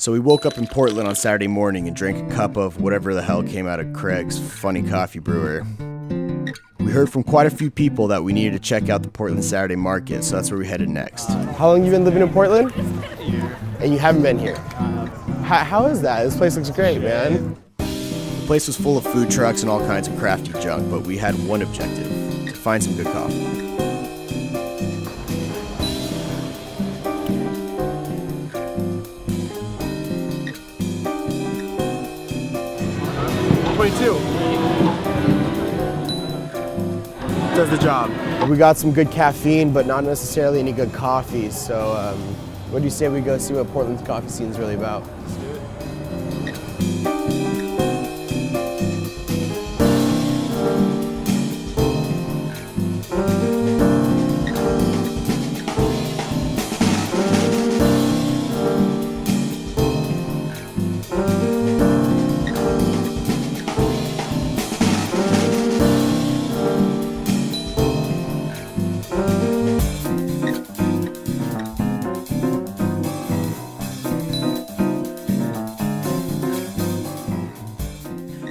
So we woke up in Portland on Saturday morning and drank a cup of whatever the hell came out of Craig's funny coffee brewer. We heard from quite a few people that we needed to check out the Portland Saturday market, so that's where we headed next. How long have you been living in Portland? A year. And you haven't been here? How is that? This place looks great, man. The place was full of food trucks and all kinds of crafty junk, but we had one objective: to find some good coffee. Does the job. We got some good caffeine, but not necessarily any good coffee. So what do you say we go see what Portland's coffee scene is really about? Let's do it.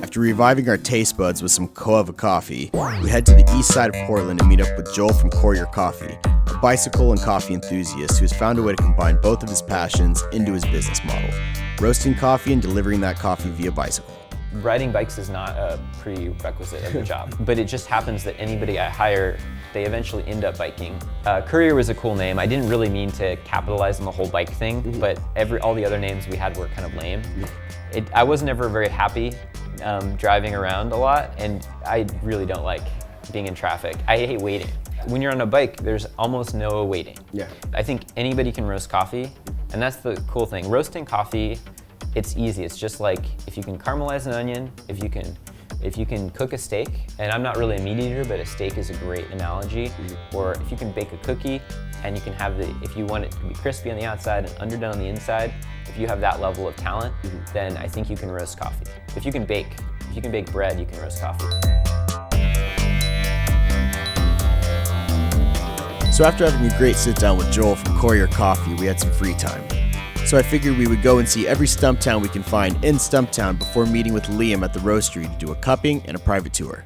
After reviving our taste buds with some Cofee coffee, we head to the east side of Portland to meet up with Joel from Cofee, a bicycle and coffee enthusiast who has found a way to combine both of his passions into his business model: roasting coffee and delivering that coffee via bicycle. Riding bikes is not a prerequisite of the job, but it just happens that anybody I hire, they eventually end up biking. Courier was a cool name. I didn't really mean to capitalize on the whole bike thing, but all the other names we had were kind of lame. I wasn't ever very happy driving around a lot, and I really don't like being in traffic. I hate waiting. When you're on a bike, there's almost no waiting. Yeah. I think anybody can roast coffee, and that's the cool thing. Roasting coffee, it's easy. It's just like if you can caramelize an onion, if you can cook a steak, and I'm not really a meat eater, but a steak is a great analogy, or if you can bake a cookie, and you can have if you want it to be crispy on the outside and underdone on the inside, if you have that level of talent, then I think you can roast coffee. If you can bake bread, you can roast coffee. So after having a great sit down with Joel from Cofee, we had some free time. So I figured we would go and see every Stumptown we can find in Stumptown before meeting with Liam at the roastery to do a cupping and a private tour.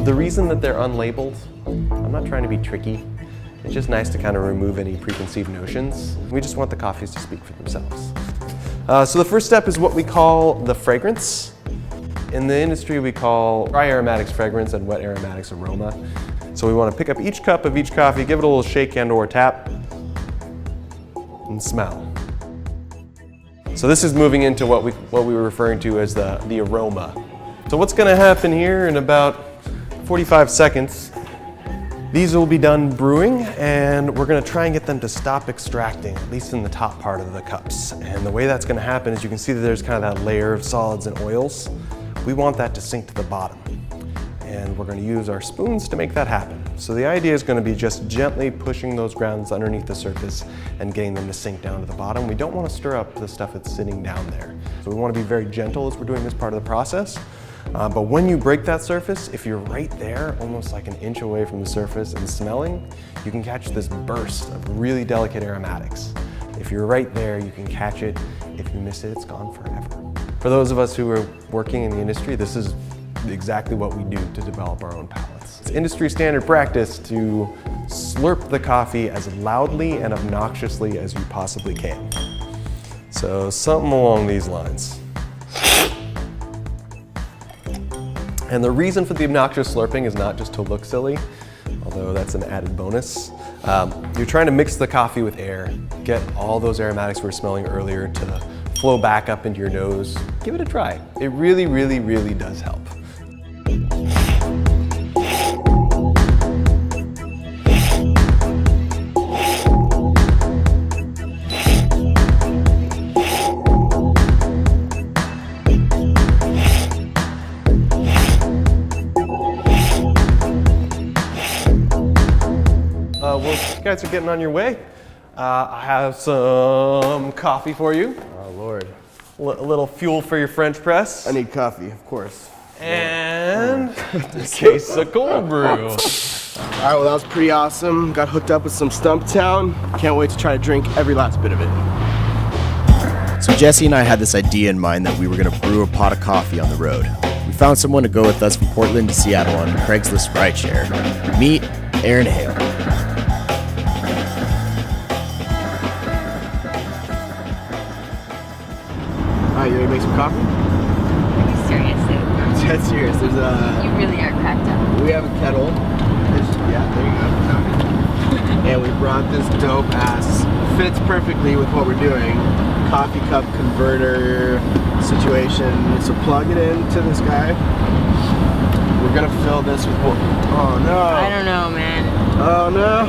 The reason that they're unlabeled, I'm not trying to be tricky. It's just nice to kind of remove any preconceived notions. We just want the coffees to speak for themselves. So the first step is what we call the fragrance. In the industry, we call dry aromatics fragrance and wet aromatics aroma. So we want to pick up each cup of each coffee, give it a little shake and or tap, and smell. So this is moving into what we were referring to as the aroma. So what's going to happen here in about 45 seconds, these will be done brewing, and we're going to try and get them to stop extracting, at least in the top part of the cups. And the way that's going to happen is you can see that there's kind of that layer of solids and oils. We want that to sink to the bottom, and we're going to use our spoons to make that happen. So the idea is going to be just gently pushing those grounds underneath the surface and getting them to sink down to the bottom. We don't want to stir up the stuff that's sitting down there. So we want to be very gentle as we're doing this part of the process. But when you break that surface, if you're right there, almost like an inch away from the surface and smelling, you can catch this burst of really delicate aromatics. If you're right there, you can catch it. If you miss it, it's gone forever. For those of us who are working in the industry, this is exactly what we do to develop our own palates. It's industry standard practice to slurp the coffee as loudly and obnoxiously as you possibly can. So something along these lines. And the reason for the obnoxious slurping is not just to look silly, although that's an added bonus. You're trying to mix the coffee with air, get all those aromatics we were smelling earlier to flow back up into your nose. Give it a try. It really, really, really does help. Well, you guys are getting on your way. I have some coffee for you. Oh, Lord. A little fuel for your French press. I need coffee, of course. And And a case of cold brew. All right, well, that was pretty awesome. Got hooked up with some Stumptown. Can't wait to try to drink every last bit of it. So Jesse and I had this idea in mind that we were gonna brew a pot of coffee on the road. We found someone to go with us from Portland to Seattle on Craigslist rideshare. Meet Aaron Hale. All right, you ready to make some coffee? Are you serious, dude? I'm dead serious. There's You really are cracked up. we have a kettle. Yeah, there you go. And we brought this dope ass, fits perfectly with what we're doing, coffee cup converter situation. So plug it into this guy. We're gonna fill this with, oh no. I don't know, man. Oh no.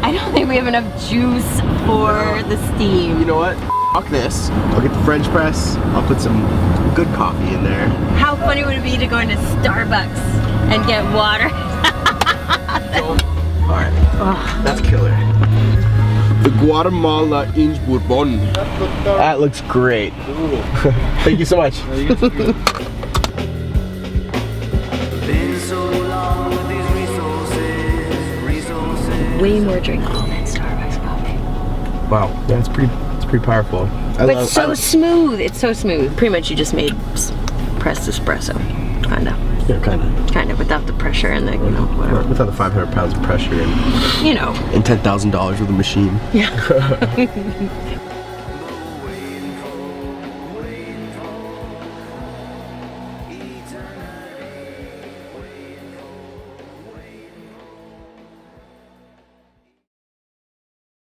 I don't think we have enough juice for the steam. You know what? Fuck this. I'll get the French press. I'll put some good coffee in there. How funny would it be to go into Starbucks and get water? Alright. That's killer. The Guatemala Inch Bourbon. That looks great. Thank you so much. Way more drinkable than Starbucks coffee. Wow, yeah, it's pretty powerful. But so smooth. It's so smooth. Pretty much you just made pressed espresso. Kinda. Yeah, kind of. Kind of without the pressure and the, you know, whatever. Without the 500 pounds of pressure and You know. $10,000 with a machine. Yeah.